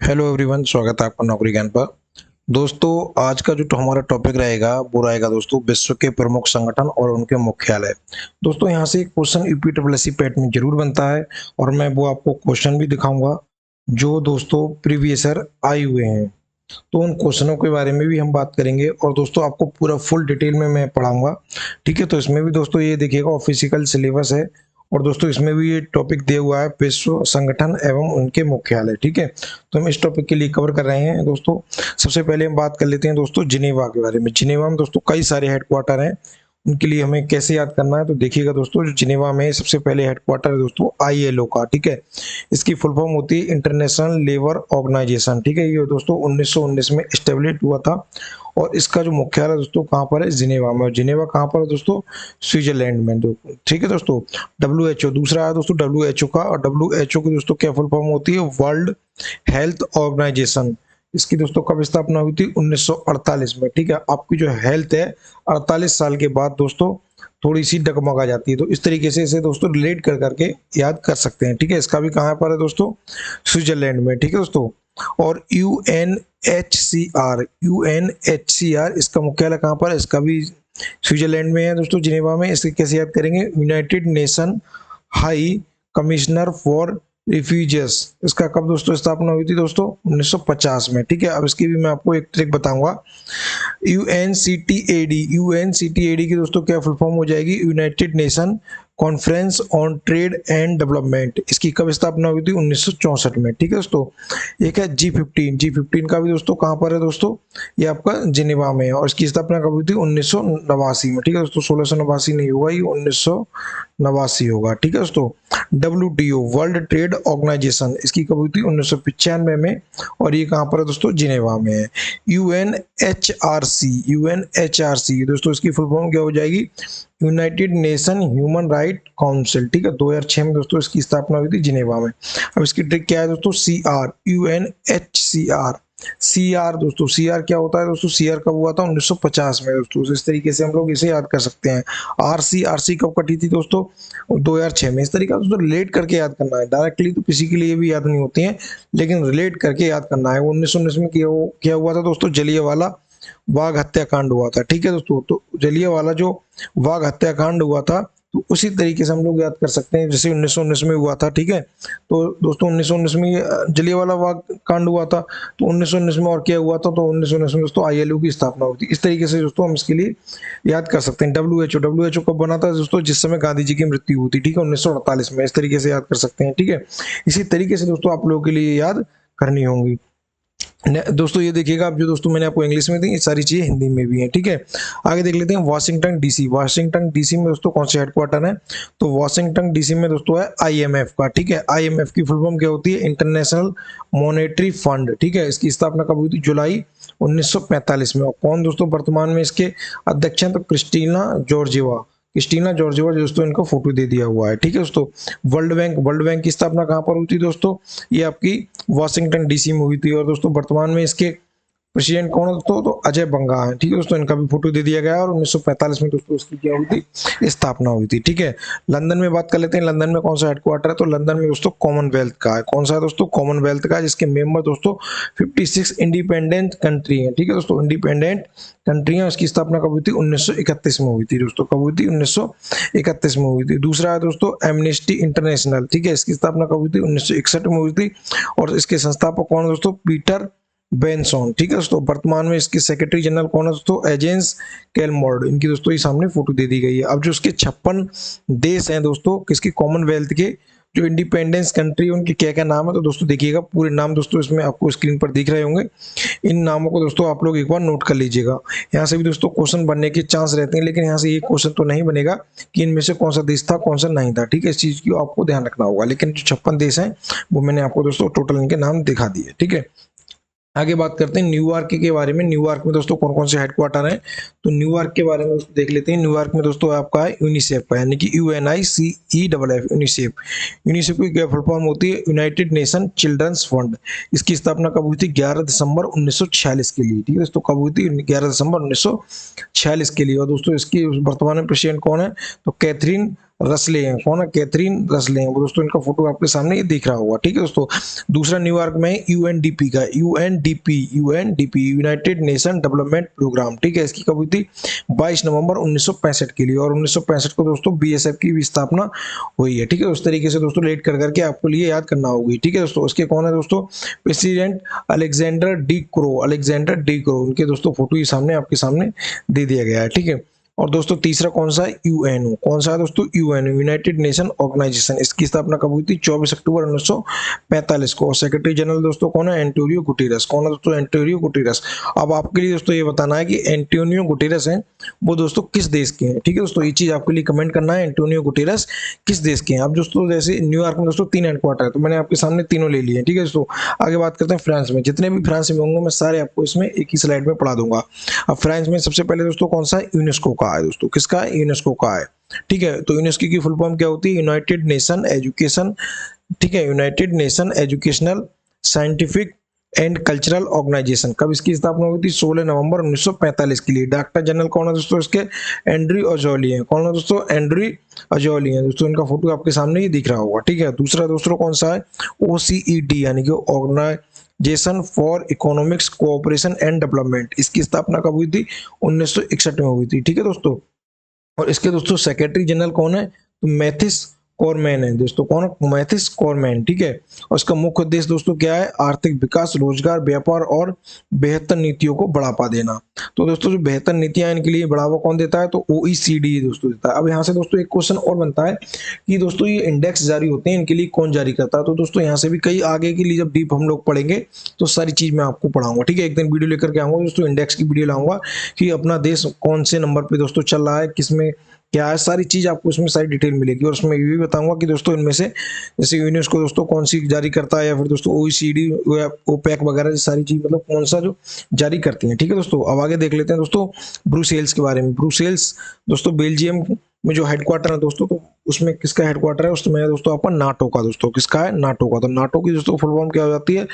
Hello everyone, स्वागत है आपका नौकरी ज्ञान पर। दोस्तों, आज का जो हमारा टॉपिक रहेगा वो रहेगा दोस्तों विश्व के प्रमुख संगठन और उनके मुख्यालय। दोस्तों, यहाँ से एक क्वेश्चन यूपीडब्ल्यूएससी पैट में जरूर बनता है और मैं वो आपको क्वेश्चन भी दिखाऊंगा जो दोस्तों प्रीवियस ईयर आए हुए हैं। तो उन क्वेश्चनों के बारे में भी हम बात करेंगे और दोस्तों आपको पूरा फुल डिटेल में मैं पढ़ाऊंगा। ठीक है, तो इसमें भी दोस्तों ये देखिएगा ऑफिशियल सिलेबस है और दोस्तों इसमें भी ये टॉपिक दिया हुआ है विश्व संगठन एवं उनके मुख्यालय। ठीक है, तो हम इस टॉपिक के लिए कवर कर रहे हैं दोस्तों। सबसे पहले हम बात कर लेते हैं दोस्तों जिनेवा के बारे में। जिनेवा में दोस्तों कई सारे हेडक्वार्टर हैं, उनके लिए हमें कैसे याद करना है तो देखिएगा दोस्तों, जो जिनेवा में सबसे पहले हेडक्वार्टर है दोस्तों आईएलओ का। ठीक है, इसकी फुल फॉर्म होती है इंटरनेशनल लेबर ऑर्गेनाइजेशन। ठीक है, ये दोस्तों 1919 में एस्टेब्लिश हुआ था और इसका जो मुख्यालय दोस्तों कहाँ पर है, जिनेवा में। और जिनेवा कहाँ पर है दोस्तों, स्विट्जरलैंड में। ठीक है दोस्तों, डब्ल्यूएचओ दूसरा है दोस्तों डब्ल्यूएचओ का। और डब्ल्यूएचओ की दोस्तों क्या फुल फॉर्म होती है, वर्ल्ड हेल्थ ऑर्गेनाइजेशन। इसकी दोस्तों कब स्थापना हुई थी, 1948 में। ठीक है, आपकी जो हेल्थ है 48 साल के बाद दोस्तों थोड़ी सी डगमगा जाती है, तो इस तरीके से इसे दोस्तों रिलेट कर करके याद कर सकते हैं। ठीक है, इसका भी कहाँ पर है दोस्तों, स्विट्जरलैंड में। ठीक है दोस्तों, और यूएनएचसीआर इसका मुख्यालय कहाँ पर है, इसका भी स्विट्जरलैंड में है दोस्तों, जिनेवा में। इसके कैसे याद करेंगे, United Nation High Commissioner for Refugees. इसका कब दोस्तों स्थापना हुई थी दोस्तों, 1950 में। ठीक है, अब इसकी भी मैं आपको एक ट्रिक बताऊंगा। यूएनसीटीएडी की दोस्तों क्या फुल फॉर्म हो जाएगी, United nation conference on trade and development. इसकी कब स्थापना हुई थी, 1964 में। ठीक है दोस्तों, एक है जी15 का भी दोस्तों कहाँ पर है दोस्तों, ये आपका जिनेवा में है और इसकी स्थापना कब हुई थी, 1989 में। ठीक है दोस्तों, 1689 नहीं होगा, ये 1989 होगा। ठीक है दोस्तों, डब्ल्यूटीओ वर्ल्ड ट्रेड ऑर्गेनाइजेशन, इसकी कब हुई थी, 1995 में और ये कहाँ पर है दोस्तों, जिनेवा में है। यूएनएचआरसी दोस्तों इसकी फुल फॉर्म क्या हो जाएगी, United nation human right council. ठीक है, 2006 में दोस्तों इसकी स्थापना हुई थी जिनेवा में। अब इसकी ट्रिक क्या है दोस्तों, सीआर, यूएनएचसीआर। सीआर दोस्तों, सीआर क्या होता है दोस्तों, सीआर कब हुआ था, 1950 में दोस्तों। इस तरीके से हम लोग इसे याद कर सकते हैं। आरसी कब कटी थी दोस्तों, 2006 में। इस तरीके से दोस्तों रिलेट करके याद करना है, डायरेक्टली तो किसी के लिए भी याद नहीं होती है, लेकिन रिलेट करके याद करना है। 1919 में क्या हुआ था दोस्तों, जलियांवाला बाग हत्याकांड हुआ था। ठीक है दोस्तों, तो जलियांवाला जो बाग हत्याकांड हुआ था, तो उसी तरीके से हम लोग याद कर सकते हैं जैसे 1919 में हुआ था। ठीक है, तो दोस्तों 1919 में जलियांवाला बाग कांड हुआ था, तो 1919 में और क्या हुआ था, तो 1919 में दोस्तों आईएलओ की स्थापना हुई थी। इस तरीके से दोस्तों हम इसके लिए याद कर सकते हैं। डब्ल्यूएचओ कब बना था दोस्तों, जिस समय गांधी जी की मृत्यु हुई थी। ठीक है, 1948 में। इस तरीके से याद कर सकते हैं। ठीक है, इसी तरीके से दोस्तों आप लोगों के लिए याद करनी होंगी। दोस्तों ये देखिएगा, अब जो दोस्तों मैंने आपको इंग्लिश में दी, ये सारी चीजें हिंदी में भी हैं। ठीक है, आगे देख लेते हैं वाशिंगटन डीसी। वाशिंगटन डीसी में दोस्तों कौन से हेडक्वार्टर है, तो वाशिंगटन डीसी में दोस्तों है आईएमएफ का। ठीक है, आईएमएफ की फुल फॉर्म क्या होती है, इंटरनेशनल मॉनेटरी फंड। ठीक है, इसकी स्थापना कब हुई थी, जुलाई 1945 में। और कौन दोस्तों वर्तमान में इसके अध्यक्ष हैं, तो क्रिस्टीना जॉर्जिवा दोस्तों, इनको फोटो दे दिया हुआ है। ठीक है दोस्तों, वर्ल्ड बैंक की स्थापना कहाँ पर हुई थी दोस्तों, ये आपकी वाशिंगटन डीसी में हुई थी। और दोस्तों वर्तमान में इसके प्रेसिडेंट कौन है दोस्तों, तो अजय बंगा है। ठीक है दोस्तों, इनका भी फोटो दे दिया गया है और 1945 में दोस्तों इसकी क्या हुई थी, स्थापना हुई थी। ठीक है, लंदन में बात कर लेते हैं। लंदन में कौन सा हेडक्वार्टर है, तो लंदन में दोस्तों कॉमनवेल्थ का है। कौन सा है दोस्तों, कॉमनवेल्थ का, जिसके मेंबर दोस्तों 56 इंडिपेंडेंट कंट्री है। ठीक है दोस्तों, इंडिपेंडेंट कंट्री है। उसकी स्थापना कब हुई थी, 1931 में हुई थी दोस्तों। कब हुई थी, 1931 में हुई थी। दूसरा है दोस्तों एमनेस्टी इंटरनेशनल। ठीक है, इसकी स्थापना कब हुई थी, 1961 में हुई थी और इसके संस्थापक कौन है दोस्तों, पीटर बेंसॉन। ठीक है दोस्तों, वर्तमान में इसके सेक्रेटरी जनरल कौन है दोस्तों, एजेंस कैलमोर्ड। इनकी दोस्तों ये सामने फोटो दे दी गई है। अब जो उसके 56 देश हैं दोस्तों, किसके, कॉमनवेल्थ के, जो इंडिपेंडेंस कंट्री, उनके क्या क्या नाम है, तो दोस्तों देखिएगा पूरे नाम दोस्तों इसमें आपको स्क्रीन पर दिख रहे होंगे। इन नामों को दोस्तों आप लोग एक बार नोट कर लीजिएगा। यहाँ से भी दोस्तों क्वेश्चन बनने के चांस रहते हैं, लेकिन यहाँ से ये क्वेश्चन तो नहीं बनेगा कि इनमें से कौन सा देश था कौन सा नहीं था। ठीक है, इस चीज की आपको ध्यान रखना होगा। लेकिन जो 56 देश हैं वो मैंने आपको दोस्तों टोटल इनके नाम दिखा दिए। ठीक है, आगे बात करते हैं न्यूयॉर्क के बारे में। न्यूयॉर्क में दोस्तों कौन कौन से हेडक्वार्टर हैं, तो न्यूयॉर्क के बारे में देख लेते हैं। न्यूयॉर्क में दोस्तों आपका है यूनिसेफ का, यानी कि UNICEFF, यूनिसेफ। यूनिसेफ की क्या फुल फॉर्म होती है, यूनाइटेड नेशन चिल्ड्रंस फंड। इसकी स्थापना कब हुई थी, 11 दिसंबर 1946 के लिए। ठीक है दोस्तों, कब हुई थी, 11 दिसंबर 1946 के लिए। और दोस्तों इसकी वर्तमान में प्रेसिडेंट कौन है, तो कैथरीन रसले हैं, कौन है, कैथरीन रसले हैं, वो दोस्तों इनका फोटो आपके सामने ये दिख रहा होगा, ठीक है दोस्तों। दूसरा न्यूयॉर्क में यूएनडीपी का, UNDP United Nation Development Programme, ठीक है, इसकी कब हुई थी, 22 नवंबर 1965 के लिए, और 1965 को दोस्तों बीएसएफ की भी स्थापना हुई है, ठीक है। उस तरीके से दोस्तों लेट कर करके आपको लिए याद करना होगी, ठीक है दोस्तों। उसके कौन है दोस्तों, प्रेसिडेंट अलेक्जेंडर डी क्रो, उनके दोस्तों फोटो ही सामने आपके सामने दे दिया गया है, ठीक है। और दोस्तों तीसरा कौन सा है, यूएनओ, कौन सा है दोस्तों, यूएनओ यूनाइटेड नेशन ऑर्गेनाइजेशन, इसकी स्थापना कब हुई थी, 24 अक्टूबर 1945 को। और सेक्रेटरी जनरल दोस्तों कौन है, एंटोनियो गुटेरस, कौन है दोस्तों, एंटोनियो गुटेरस। अब आपके लिए दोस्तों ये बताना है कि एंटोनियो गुटेरस हैं वो दोस्तों किस देश के हैं, ठीक है दोस्तों, ये चीज आपके लिए कमेंट करना है, एंटोनियो गुटेरस किस देश के हैं। अब दोस्तों जैसे न्यूयॉर्क में दोस्तों 3 हेडक्वार्टर है, तो मैंने आपके सामने तीनों ले लिए हैं, ठीक है दोस्तों। आगे बात करते हैं फ्रांस में, जितने भी फ्रांस में होंगे मैं सारे आपको इसमें एक ही स्लाइड में पढ़ा दूंगा। अब फ्रांस में सबसे पहले दोस्तों कौन सा है, यूनेस्को का है दोस्तों, किसका है, यूनेस्को का है, ठीक है। तो यूनेस्को की फुल फॉर्म क्या होती है, यूनाइटेड नेशन एजुकेशन, ठीक है, United Nation educational scientific and cultural organization. कब इसकी स्थापना हुई थी, 16 नवंबर 1945 के लिए। डायरेक्टर जनरल कौन है दोस्तों इसके, एंड्री अजौली हैं, कौन है दोस्तों, एंड्री अजौली हैं दोस्तों, इनका फोटो आपके सामने ही दिख रहा होगा, ठीक है। दूसरा दोस्तों कौन सा है, ओसीईडी यानी कि organization for economics cooperation and development, इसकी स्थापना कब हुई थी, 1961 में हुई थी, ठीक है दोस्तों। और इसके दोस्तों सेक्रेटरी जनरल कौन है, तो मैथिस कॉरमैन है दोस्तों, कौन है, मैथिस कॉरमैन, ठीक है। और इसका मुख्य उद्देश्य दोस्तों क्या है, आर्थिक विकास, रोजगार, व्यापार और बेहतर नीतियों को बढ़ावा देना। तो दोस्तों जो बेहतर नीतियां इनके लिए बढ़ावा कौन देता है, तो ओईसीडी दोस्तों देता है। अब यहाँ से दोस्तों एक क्वेश्चन और बनता है कि दोस्तों ये इंडेक्स जारी होते हैं, इनके लिए कौन जारी करता है। तो दोस्तों यहाँ से भी कई आगे के लिए जब डीप हम लोग पढ़ेंगे तो सारी चीज मैं आपको पढ़ाऊंगा, ठीक है। एक दिन वीडियो लेकर के आऊंगा दोस्तों, इंडेक्स की वीडियो लाऊंगा कि अपना देश कौन से नंबर पे दोस्तों चल रहा है, किसमें क्या है, सारी चीज आपको इसमें सारी डिटेल मिलेगी। और उसमें ये भी बताऊंगा कि दोस्तों इनमें से जैसे यूनेस्को दोस्तों कौन सी जारी करता है, या फिर दोस्तों ओईसीडी या ओपेक वगैरह सारी चीज मतलब कौन सा जो जारी करती है, ठीक है दोस्तों। अब आगे देख लेते हैं दोस्तों ब्रुसेल्स के बारे में। ब्रुसेल्स दोस्तों बेल्जियम में जो हेडक्वार्टर है दोस्तों, तो उसमें किसका हेडक्वार्टर है, उसमें दोस्तों आपका नाटो का, दोस्तों किसका है, नाटो का। तो नाटो की दोस्तों फुल फॉर्म क्या हो जाती है,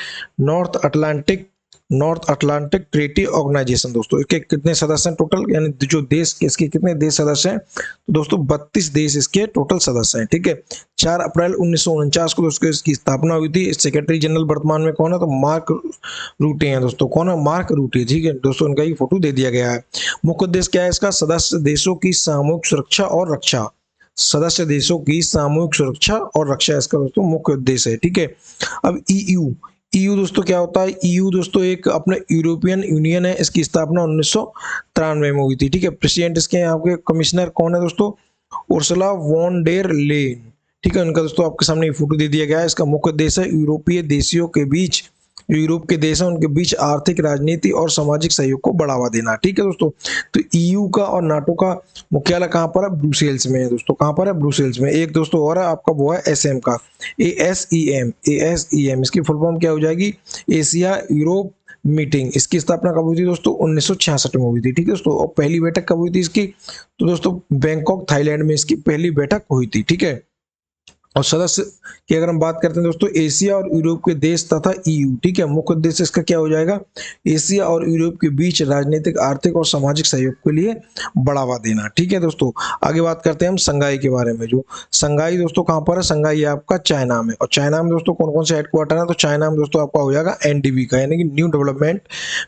नॉर्थ अटलांटिक ट्रीटी ऑर्गेनाइजेशन। दोस्तों इसके कितने सदस्य हैं टोटल, यानी जो देश के इसके कितने देश सदस्य हैं, तो दोस्तों 32 देश इसके टोटल सदस्य हैं, ठीक है। 4 अप्रैल 1949 को दोस्तों इसकी स्थापना हुई थी। सेक्रेटरी जनरल वर्तमान में कौन है, तो मार्क रूटे हैं दोस्तों, कौन है, मार्क रूटे, ठीक है दोस्तों, इनका ही फोटो दे दिया गया है। मुख्य उद्देश्य क्या है इसका, सदस्य देशों की सामूहिक सुरक्षा और रक्षा, सदस्य देशों की सामूहिक सुरक्षा और रक्षा इसका दोस्तों मुख्य उद्देश्य है, ठीक है। अब ईयू दोस्तों क्या होता है, ईयू दोस्तों एक अपने यूरोपियन यूनियन है, इसकी स्थापना 1993 में हुई थी, ठीक है। प्रेसिडेंट इसके यहाँ के कमिश्नर कौन है दोस्तों, उर्सुला वॉन डेर लेन, ठीक है। उनका दोस्तों आपके सामने फोटो दे दिया गया है। इसका मुख्य उद्देश्य है यूरोपीय देशों के बीच, जो यूरोप के देश हैं उनके बीच आर्थिक, राजनीति और सामाजिक सहयोग को बढ़ावा देना, ठीक है दोस्तों। तो ईयू का और नाटो का मुख्यालय कहाँ पर है, ब्रुसेल्स में है दोस्तों, कहाँ पर है, ब्रुसेल्स में। एक दोस्तों और है आपका, वो है एसएम का, एएसईएम, इसकी फुल फॉर्म क्या हो जाएगी, एशिया यूरोप मीटिंग। इसकी स्थापना कब हुई थी दोस्तों, 1966 में हुई थी, ठीक है दोस्तों। और पहली बैठक कब हुई थी इसकी, तो दोस्तों बैंकॉक थाईलैंड में इसकी पहली बैठक हुई थी, ठीक है। और सदस्य की अगर हम बात करते हैं दोस्तों, एशिया और यूरोप के देश तथा ईयू, ठीक है। मुख्य उद्देश्य इसका क्या हो जाएगा, एशिया और यूरोप के बीच राजनीतिक, आर्थिक और सामाजिक सहयोग के लिए बढ़ावा देना, ठीक है दोस्तों। आगे बात करते हैं हम संघाई के बारे में। जो संघाई दोस्तों कहाँ पर है, संघाई आपका चाइना में। और चाइना में दोस्तों कौन कौन से हेडक्वार्टर है, तो चाइना में दोस्तों आपका हो जाएगा एनडीबी का, यानी कि न्यू डेवलपमेंट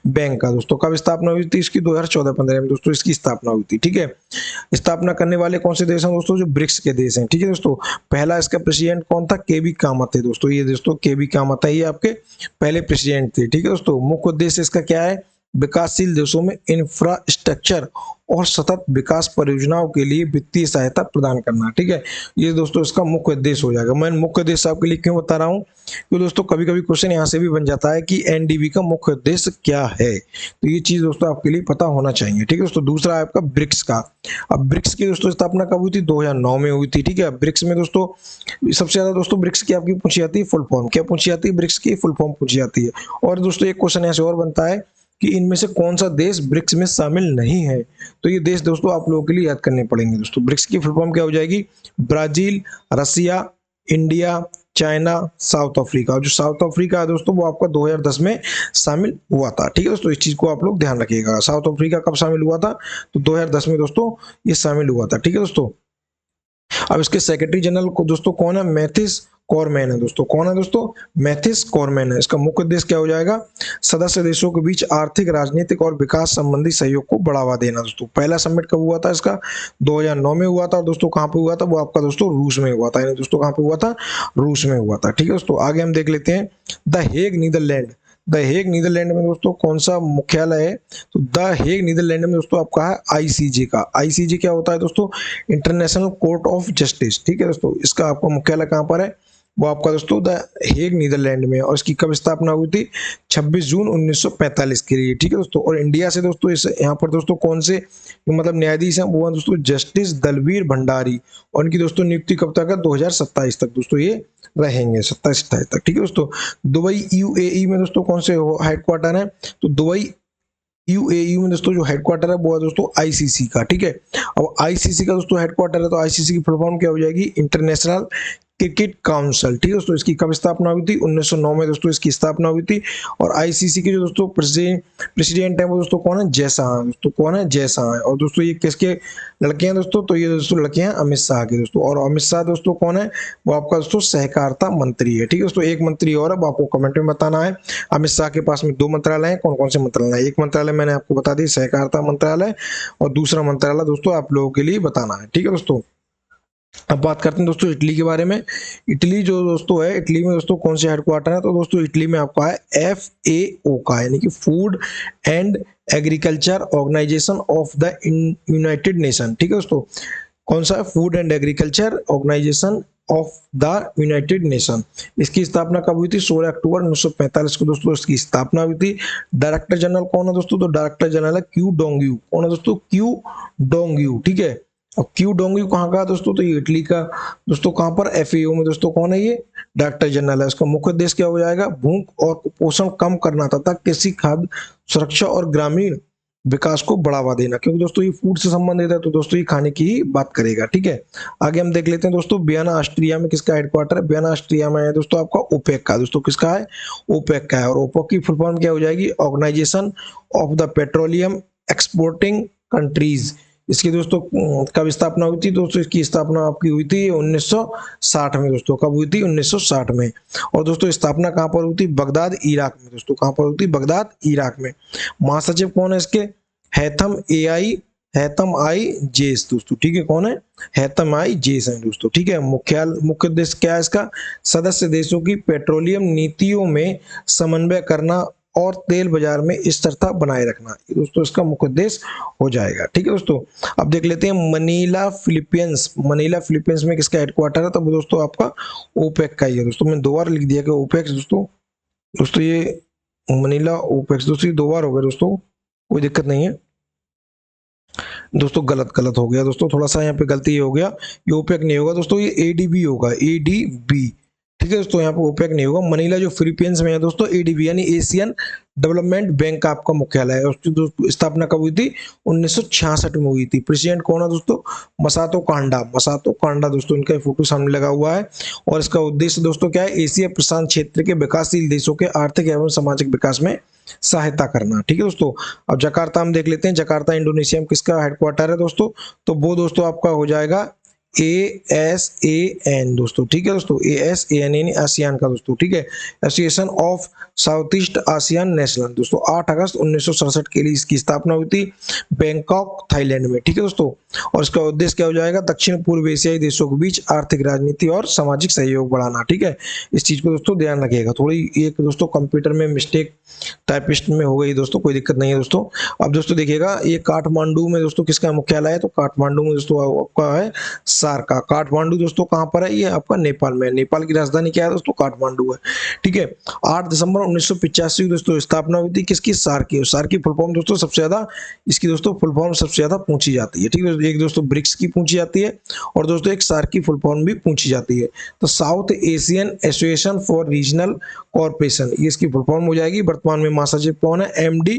बैंक का। दोस्तों कब स्थापना हुई थी इसकी, 2014-15 में दोस्तों इसकी स्थापना हुई थी, ठीक है। स्थापना करने वाले कौन से देश हैं दोस्तों, जो ब्रिक्स के देश हैं, ठीक है दोस्तों। पहला इसका प्रेसिडेंट कौन था, केबी कामत है दोस्तों, ये दोस्तों केबी कामत है, ये आपके पहले प्रेसिडेंट थे, ठीक है दोस्तों। मुख्य उद्देश्य इसका क्या है, विकासशील देशों में इंफ्रास्ट्रक्चर और सतत विकास परियोजनाओं के लिए वित्तीय सहायता प्रदान करना, ठीक है। ये दोस्तों इसका मुख्य उद्देश्य हो जाएगा। मैं मुख्य उद्देश्य आपके लिए क्यों बता रहा हूँ, क्योंकि दोस्तों कभी कभी क्वेश्चन यहाँ से भी बन जाता है कि एनडीबी का मुख्य उद्देश्य क्या है, तो ये चीज दोस्तों आपके लिए पता होना चाहिए, ठीक है दोस्तों। दूसरा है आपका ब्रिक्स का। अब ब्रिक्स की दोस्तों स्थापना कब हुई थी, 2009 में हुई थी, ठीक है। ब्रिक्स में दोस्तों सबसे ज्यादा दोस्तों ब्रिक्स की आपकी पूछी जाती है फुल फॉर्म, क्या पूछी जाती है, ब्रिक्स की फुल फॉर्म पूछी जाती है। और दोस्तों एक क्वेश्चन ऐसे और बनता है कि इनमें से कौन सा देश ब्रिक्स में शामिल नहीं है, तो ये देश दोस्तों आप लोगों के लिए याद करने पड़ेंगे दोस्तों। ब्रिक्स की फुल फॉर्म क्या हो जाएगी, ब्राजील, रसिया, इंडिया, चाइना, साउथ अफ्रीका। जो साउथ अफ्रीका है दोस्तों वो आपका 2010 में शामिल हुआ था, ठीक है दोस्तों। इस चीज को आप लोग ध्यान रखिएगा, साउथ अफ्रीका कब शामिल हुआ था, तो 2010 में दोस्तों ये शामिल हुआ था, ठीक है दोस्तों। अब इसके सेक्रेटरी जनरल को दोस्तों कौन है, मैथिस कॉरमैन है दोस्तों। कौन है दोस्तों, मैथिस कॉरमैन है। इसका मुख्य उद्देश्य क्या हो जाएगा, सदस्य देशों के बीच आर्थिक, राजनीतिक और विकास संबंधी सहयोग को बढ़ावा देना दोस्तों। पहला समिट कब हुआ था इसका, 2009 में हुआ था। और दोस्तों कहाँ पे हुआ था, वो आपका दोस्तों रूस में हुआ था। यानी दोस्तों कहाँ पे हुआ था, रूस में हुआ था। ठीक है दोस्तों, आगे हम देख लेते हैं the Hague Netherland. The Hague Netherland में दोस्तों कौन सा मुख्यालय है, तो द हेग नीदरलैंड में दोस्तों आपका है आईसीजे का। आईसीजे क्या होता है दोस्तों, इंटरनेशनल कोर्ट ऑफ जस्टिस। ठीक है दोस्तों, इसका आपका मुख्यालय कहाँ पर है, वो आपका दोस्तों द हेग नीदरलैंड में। और इसकी कब स्थापना हुई थी, 26 जून 1945 के लिए। ठीक है दोस्तों, और इंडिया से दोस्तों इस यहाँ पर दोस्तों कौन से मतलब न्यायाधीश हैं, वो हैं दोस्तों जस्टिस दलवीर भंडारी। और इनकी दोस्तों नियुक्ति कब तक है, 2027 तक दोस्तों ये रहेंगे, 27-28 तक। ठीक है दोस्तों, दुबई यूएई में दोस्तों कौन से हेडक्वार्टर है, तो दुबई यूएई में दोस्तों जो हेडक्वार्टर है वो है दोस्तों आईसीसी का। ठीक है, अब आईसीसी का दोस्तों हेडक्वार्टर है, तो आईसीसी की फुल फॉर्म क्या हो जाएगी, इंटरनेशनल क्रिकेट काउंसिल। ठीक है दोस्तों, इसकी कब स्थापना हुई थी, 1909 में दोस्तों इसकी स्थापना हुई थी। और आईसीसी के जो दोस्तों प्रेसिडेंट है वो दोस्तों कौन है, जय शाह दोस्तों। कौन है, जय शाह है। और दोस्तों ये किसके लड़के हैं दोस्तों, तो ये दोस्तों लड़के हैं अमित शाह के दोस्तों। और अमित शाह दोस्तों कौन है, वो आपका दोस्तों सहकारिता मंत्री है। ठीक है दोस्तों, एक मंत्री और है, वो आपको कमेंट में बताना है। अमित शाह के पास में 2 मंत्रालय हैं, कौन कौन से मंत्रालय, एक मंत्रालय मैंने आपको बता दी सहकारिता मंत्रालय, और दूसरा मंत्रालय दोस्तों आप लोगों के लिए बताना है। ठीक है दोस्तों, अब बात करते हैं दोस्तों इटली के बारे में। इटली जो दोस्तों है, इटली में दोस्तों कौन से हेडक्वार्टर है, तो दोस्तों इटली में आपका है FAO का, यानी कि food and agriculture organization of the united nation. ठीक है दोस्तों, कौन सा है, food and agriculture organization of the united nation. इसकी स्थापना कब हुई थी, 16 अक्टूबर 1945 को दोस्तों इसकी स्थापना हुई थी। डायरेक्टर जनरल कौन है दोस्तों, तो डायरेक्टर जनरल है क्यू डोंगयू। कौन है दोस्तों, क्यू डोंगयू। ठीक है, अब क्यू डोंगयू कहाँ का है दोस्तों, तो ये इटली का दोस्तों। कहाँ पर, FAO में दोस्तों कौन है, ये डायरेक्टर जनरल है। इसका मुख्य उद्देश्य क्या हो जाएगा, भूख और कुपोषण कम करना तथा कृषि, खाद्य सुरक्षा और ग्रामीण विकास को बढ़ावा देना। क्योंकि दोस्तों ये फूड से संबंधित है, तो दोस्तों ये खाने की ही बात करेगा। ठीक है, आगे हम देख लेते हैं दोस्तों वियना ऑस्ट्रिया में किसका हेडक्वार्टर है। वियना ऑस्ट्रिया में है दोस्तों आपका ओपेक का। दोस्तों किसका है, ओपेक का है। और ओपेक की फुल फॉर्म क्या हो जाएगी, organization of the petroleum exporting countries. इसकी दोस्तों कब स्थापना हुई थी दोस्तों, इसकी स्थापना आपकी हुई थी 1960 में दोस्तों। कब हुई थी, 1960 में। और दोस्तों स्थापना कहाँ पर हुई थी, बगदाद इराक में दोस्तों। कहाँ पर हुई थी, बगदाद इराक में। महासचिव कौन है इसके, हैथम आई जेस दोस्तों। ठीक है, कौन है, हैथम आई जेस है दोस्तों। ठीक है, मुख्य उद्देश्य क्या है इसका, सदस्य देशों की पेट्रोलियम नीतियों में समन्वय करना और तेल बाजार में स्थिरता बनाए रखना, ये दोस्तों इसका मुख्य उद्देश्य हो जाएगा। ठीक है दोस्तों, अब देख लेते हैं मनीला फिलीपींस। मनीला फिलीपींस में किसका हेडक्वार्टर है, तो वो दोस्तों आपका ओपेक का ही है दोस्तों। मैंने 2 बार लिख दिया कि ओपेक दोस्तों। दोस्तों ये मनीला ओपेक दोस्तों 2 बार हो गया दोस्तों, कोई दिक्कत नहीं है दोस्तों। गलत हो गया दोस्तों, थोड़ा सा यहाँ पे गलती हो गया, ये ओपेक नहीं होगा दोस्तों, ये ADB होगा, ADB। ठीक है दोस्तों, यहाँ पे ओपेक नहीं होगा। मनीला जो फिलीपींस में है दोस्तों, ADB यानी एशियन डेवलपमेंट बैंक का आपका मुख्यालय है। उसकी स्थापना कब हुई थी, 1966 में हुई थी। प्रेसिडेंट कौन है दोस्तों, मसातो कांडा। मसातो कांडा दोस्तों, इनका फोटो सामने लगा हुआ है। और इसका उद्देश्य दोस्तों क्या है, एशिया प्रशांत क्षेत्र के विकासशील देशों के आर्थिक एवं सामाजिक विकास में सहायता करना। ठीक है दोस्तों, अब जकार्ता हम देख लेते हैं। जकार्ता इंडोनेशिया में किसका हेडक्वार्टर है दोस्तों, तो वो दोस्तों आपका हो जाएगा ASEAN दोस्तों। ठीक है दोस्तों, ASEAN यानी आसियान का दोस्तों। ठीक है, association of south east ASEAN national दोस्तों। 8 अगस्त 1967 के लिए इसकी स्थापना हुई थी बैंकॉक थाईलैंड में। ठीक है दोस्तों, और इसका उद्देश्य क्या हो जाएगा, दक्षिण पूर्व एशियाई देशों के बीच आर्थिक, राजनीति और सामाजिक सहयोग बढ़ाना। ठीक है, इस चीज को दोस्तों ध्यान रखिएगा। थोड़ी एक दोस्तों कंप्यूटर में मिस्टेक टाइपिस्ट में हो गई दोस्तों, कोई दिक्कत नहीं है दोस्तों। अब दोस्तों देखिएगा, ये काठमांडू में दोस्तों किसका मुख्यालय है, तो काठमांडू में दोस्तों आपका है सार्का। काठमांडू दोस्तों कहाँ पर है, ये आपका नेपाल में। नेपाल की राजधानी क्या है दोस्तों, काठमांडू है। ठीक है, 8 दिसंबर 1985 दोस्तों स्थापना हुई थी किसकी, सार्क की। सार्क की फुल फॉर्म दोस्तों सबसे ज्यादा, इसकी दोस्तों फुल फॉर्म सबसे ज्यादा पूछी जाती है। ठीक है, एक दोस्तों ब्रिक्स की पूछी जाती है, और दोस्तों एक सार्क की फुल फॉर्म भी पूछी जाती है। तो south Asian association for regional corporation, ये इसकी फुल फॉर्म हो जाएगी। वर्तमान में महासचिव कौन है? एमडी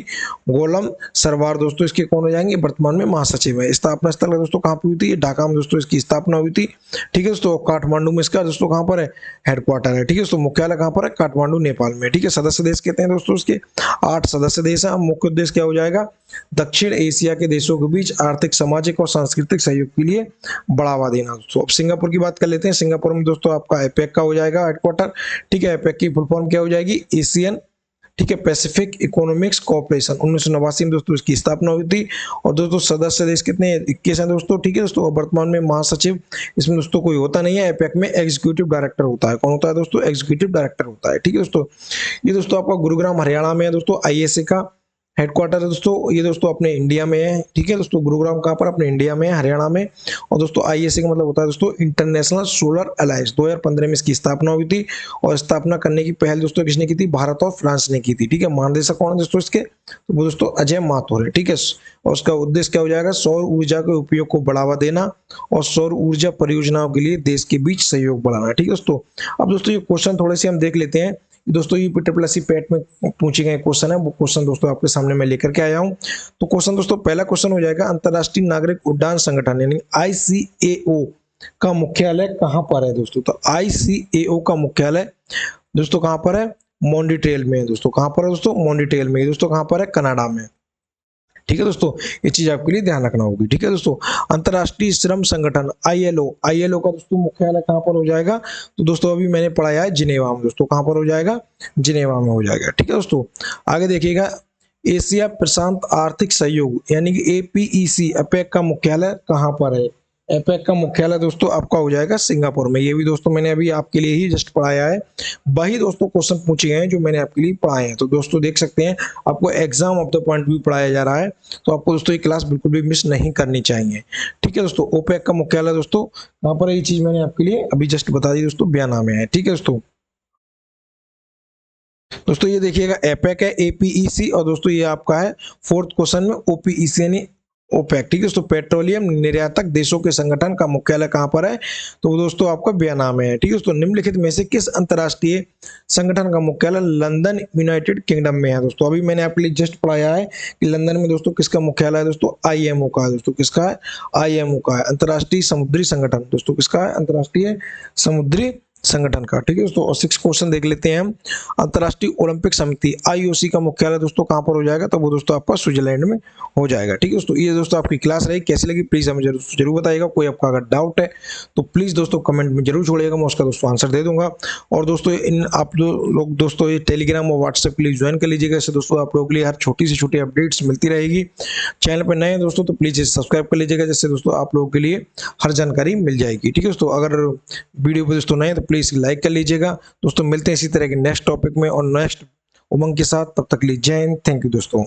गोलम सरवार दोस्तों इसके कौन हो जाएंगे? वर्तमान में महासचिव है। स्थापना स्थल दोस्तों कहाँ पे हुई थी? ढाका में दोस्तों इसकी स्थापना हुई थी। ठीक है दोस्तों, काठमांडू में इसका दोस्तों कहाँ पर है? हेडक्वार्टर है। ठीक है दोस्तों, मुख्यालय कहाँ पर है? काठमांडू नेपाल में। ठीक है, सदस्य देश कहते हैं दोस्तों इसके 8 सदस्य देश है। मुख्य उद्देश्य क्या हो जाएगा? दक्षिण एशिया के देशों के बीच आर्थिक, सामाजिक और सांस्कृतिक सहयोग के लिए बढ़ावा देना दोस्तों। अब सिंगापुर की बात कर लेते हैं। सिंगापुर में दोस्तों आपका एपेक का हो जाएगा हेडक्वार्टर। ठीक है, एपेक की फुल फॉर्म क्या हो जाएगी? एशियन, ठीक है, पैसिफिक इकोनॉमिक्स कॉर्पोरेशन। 1989 में दोस्तों इसकी स्थापना हुई थी। और दोस्तों सदस्य देश कितने? 21 हैं दोस्तों। ठीक है दोस्तों, वर्तमान में महासचिव इसमें दोस्तों कोई होता नहीं है। एपेक में एग्जीक्यूटिव डायरेक्टर होता है। कौन होता है दोस्तों? एग्जीक्यूटिव डायरेक्टर होता है। ठीक है दोस्तों, ये दोस्तों आपका गुरुग्राम हरियाणा में है दोस्तों। आईएसए का हेडक्वार्टर है दोस्तों, ये दोस्तों अपने इंडिया में है। ठीक है दोस्तों, गुरुग्राम कहाँ पर? अपने इंडिया में है, हरियाणा में। और दोस्तों आईएसए का मतलब होता है दोस्तों इंटरनेशनल सोलर अलायंस। 2015 में इसकी स्थापना हुई थी। और स्थापना करने की पहल दोस्तों किसने की थी? भारत और फ्रांस ने की थी। ठीक है, महानिदेशक कौन है दोस्तों इसके? तो वो दोस्तों अजय माथुर है। ठीक है, और उसका उद्देश्य क्या हो जाएगा? सौर ऊर्जा के उपयोग को बढ़ावा देना और सौर ऊर्जा परियोजनाओं के लिए देश के बीच सहयोग बढ़ाना। ठीक है दोस्तों, अब दोस्तों ये क्वेश्चन थोड़े से हम देख लेते हैं दोस्तों। ये PSSC पेट में पूछे गए क्वेश्चन है, वो क्वेश्चन दोस्तों आपके सामने मैं लेकर के आया हूं। तो क्वेश्चन दोस्तों, पहला क्वेश्चन हो जाएगा, अंतरराष्ट्रीय नागरिक उड्डयन संगठन यानी ICAO का मुख्यालय कहां पर है दोस्तों? तो ICAO का मुख्यालय दोस्तों कहां पर है? मॉन्ट्रियल में है दोस्तों। कहां पर है दोस्तों? मॉन्ट्रियल में। दोस्तों कहां पर है? कनाडा में। ठीक है दोस्तों, ये चीज आपके लिए ध्यान रखना होगी। ठीक है दोस्तों, अंतरराष्ट्रीय श्रम संगठन ILO का दोस्तों मुख्यालय कहां पर हो जाएगा? तो दोस्तों अभी मैंने पढ़ाया है जिनेवा में। दोस्तों कहां पर हो जाएगा? जिनेवा में हो जाएगा। ठीक है दोस्तों, आगे देखिएगा, एशिया प्रशांत आर्थिक सहयोग यानी कि APEC एपेक का मुख्यालय कहां पर है? एपेक का मुख्यालय दोस्तों आपका हो जाएगा सिंगापुर में। ये भी दोस्तों मैंने अभी आपके लिए ही जस्ट पढ़ाया है। वही दोस्तों क्वेश्चन पूछे गए हैं जो मैंने आपके लिए पढ़ाए हैं। तो दोस्तों देख सकते हैं आपको exam of the point view पढ़ाया जा रहा है। तो आपको दोस्तों ये क्लास बिल्कुल भी मिस नहीं करनी चाहिए। ठीक है दोस्तों, ओपेक का मुख्यालय दोस्तों यहाँ पर, ये चीज मैंने आपके लिए अभी जस्ट बता दी दोस्तों, बयाना में है। ठीक है दोस्तों ये देखिएगा, एपेक है, APEC, और दोस्तों ये आपका है 4th क्वेश्चन में OPEC यानी ओपेक। ठीक है दोस्तों, पेट्रोलियम निर्यातक देशों के संगठन का मुख्यालय कहां पर है? तो दोस्तों आपका बयाना में है। ठीक है दोस्तों, निम्नलिखित में से किस अंतरराष्ट्रीय संगठन का मुख्यालय लंदन यूनाइटेड किंगडम में है? दोस्तों अभी मैंने आपके लिए जस्ट पढ़ाया है कि लंदन में दोस्तों किसका मुख्यालय है? दोस्तों IMO का है। दोस्तों किसका है? IMO का है, अंतरराष्ट्रीय समुद्री संगठन। दोस्तों किसका है? अंतरराष्ट्रीय समुद्री संगठन का। ठीक है दोस्तों, और 6th क्वेश्चन देख लेते हैं हम। अंतरराष्ट्रीय ओलंपिक समिति IOC का मुख्यालय दोस्तों कहां पर हो जाएगा? तो वो दोस्तों आपका स्विट्जरलैंड में हो जाएगा। ठीक है दोस्तों, ये दोस्तों आपकी क्लास रही, कैसी लगी प्लीज हमें जरूर बताइएगा। कोई आपका अगर डाउट है तो प्लीज दोस्तों कमेंट में जरूर छोड़िएगा, मैं उसका दोस्तों आंसर दे दूंगा। और दोस्तों इन आप लोग दोस्तों ये टेलीग्राम और व्हाट्सएप के लिए ज्वाइन कर लीजिएगा। इससे दोस्तों आप लोगों के लिए हर छोटी से छोटी अपडेट्स मिलती रहेगी। चैनल पर नए हैं दोस्तों तो प्लीज सब्सक्राइब कर लीजिएगा, जिससे दोस्तों आप लोगों के लिए हर जानकारी मिल जाएगी। ठीक है दोस्तों, अगर वीडियो पर दोस्तों नए तो प्लीज लाइक कर लीजिएगा दोस्तों। मिलते हैं इसी तरह के नेक्स्ट टॉपिक में और नेक्स्ट उमंग के साथ, तब तक के लिए जय हिंद, थैंक यू दोस्तों।